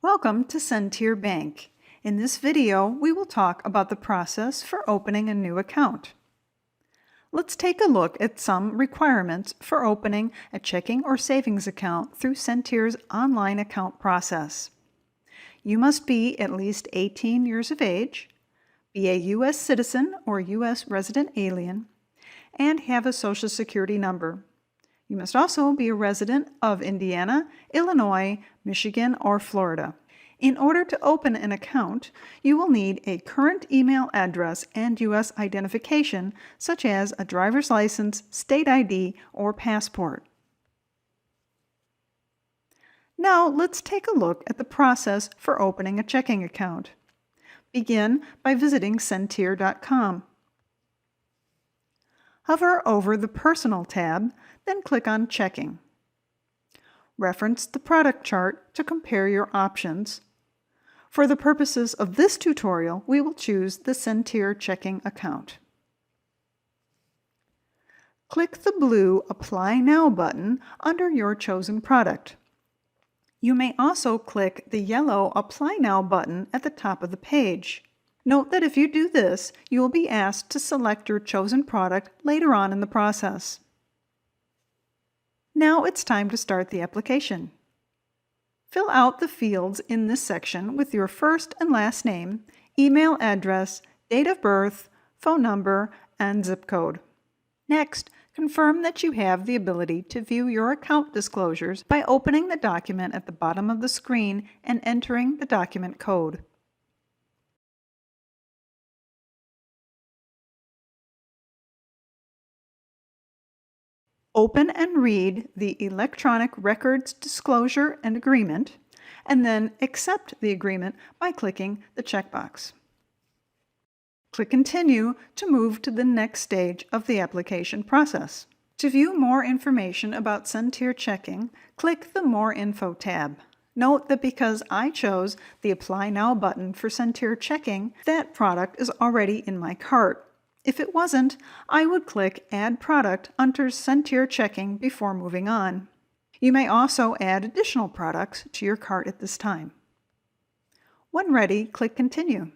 Welcome to Centier Bank. In this video, we will talk about the process for opening a new account. Let's take a look at some requirements for opening a checking or savings account through Centier's online account process. You must be at least 18 years of age, be a U.S. citizen or U.S. resident alien, and have a Social Security number. You must also be a resident of Indiana, Illinois, Michigan, or Florida. In order to open an account, you will need a current email address and U.S. identification, such as a driver's license, state ID, or passport. Now let's take a look at the process for opening a checking account. Begin by visiting Centier.com. Hover over the Personal tab, then click on Checking. Reference the product chart to compare your options. For the purposes of this tutorial, we will choose the Centier checking account. Click the blue Apply Now button under your chosen product. You may also click the yellow Apply Now button at the top of the page. Note that if you do this, you will be asked to select your chosen product later on in the process. Now it's time to start the application. Fill out the fields in this section with your first and last name, email address, date of birth, phone number, and zip code. Next, confirm that you have the ability to view your account disclosures by opening the document at the bottom of the screen and entering the document code. Open and read the Electronic Records Disclosure and Agreement, and then accept the agreement by clicking the checkbox. Click Continue to move to the next stage of the application process. To view more information about Centier Checking, click the More Info tab. Note that because I chose the Apply Now button for Centier Checking, that product is already in my cart. If it wasn't, I would click Add Product under Centier Checking before moving on. You may also add additional products to your cart at this time. When ready, click Continue.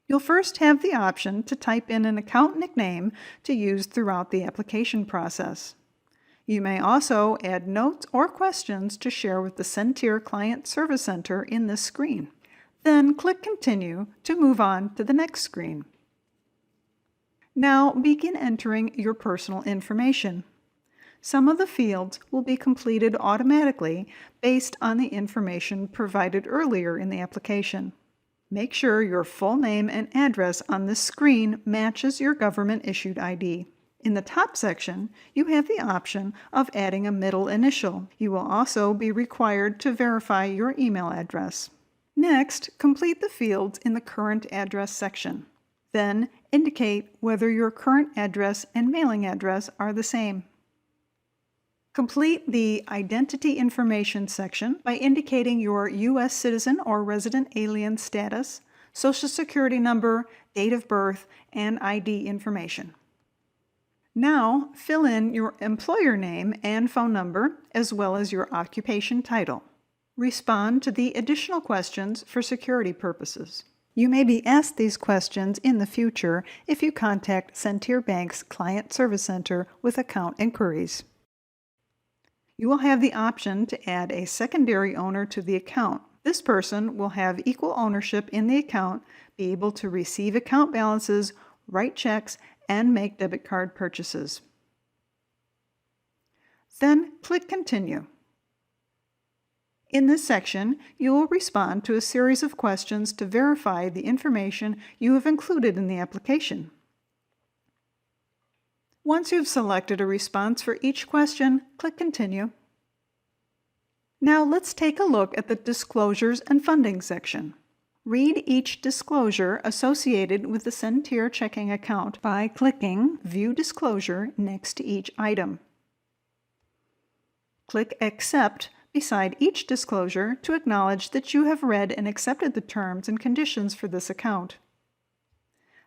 You'll first have the option to type in an account nickname to use throughout the application process. You may also add notes or questions to share with the Centier Client Service Center in this screen. Then click Continue to move on to the next screen. Now begin entering your personal information. Some of the fields will be completed automatically based on the information provided earlier in the application. Make sure your full name and address on this screen matches your government-issued ID. In the top section, you have the option of adding a middle initial. You will also be required to verify your email address. Next, complete the fields in the Current Address section. Then indicate whether your current address and mailing address are the same. Complete the Identity Information section by indicating your U.S. citizen or resident alien status, Social Security number, date of birth, and ID information. Now fill in your employer name and phone number, as well as your occupation title. Respond to the additional questions for security purposes. You may be asked these questions in the future if you contact Centier Bank's Client Service Center with account inquiries. You will have the option to add a secondary owner to the account. This person will have equal ownership in the account, be able to receive account balances, write checks, and make debit card purchases. Then click Continue. In this section, you will respond to a series of questions to verify the information you have included in the application. Once you've selected a response for each question, click Continue. Now let's take a look at the Disclosures and Funding section. Read each disclosure associated with the Centier checking account by clicking View Disclosure next to each item. Click Accept beside each disclosure to acknowledge that you have read and accepted the terms and conditions for this account.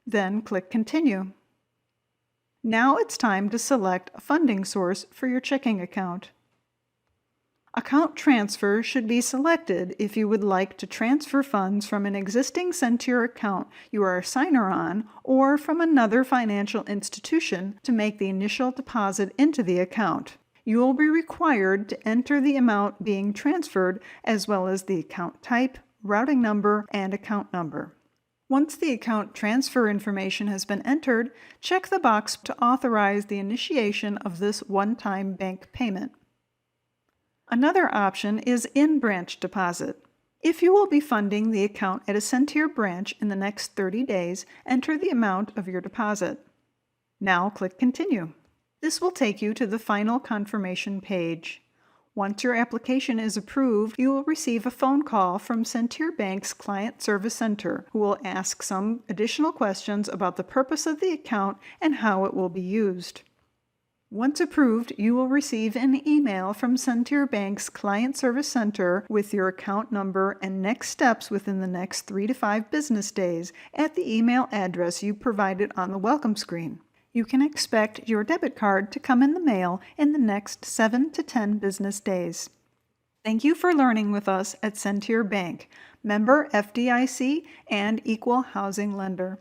Then click Continue. Now it's time to select a funding source for your checking account. Account transfer should be selected if you would like to transfer funds from an existing Centier account you are a signer on or from another financial institution to make the initial deposit into the account. You will be required to enter the amount being transferred as well as the account type, routing number, and account number. Once the account transfer information has been entered, check the box to authorize the initiation of this one-time bank payment. Another option is in-branch deposit. If you will be funding the account at a Centier branch in the next 30 days, enter the amount of your deposit. Now click Continue. This will take you to the final confirmation page. Once your application is approved, you will receive a phone call from Centier Bank's Client Service Center, who will ask some additional questions about the purpose of the account and how it will be used. Once approved, you will receive an email from Centier Bank's Client Service Center with your account number and next steps within the next 3 to 5 business days at the email address you provided on the welcome screen. You can expect your debit card to come in the mail in the next 7 to 10 business days. Thank you for learning with us at Centier Bank, member FDIC and equal housing lender.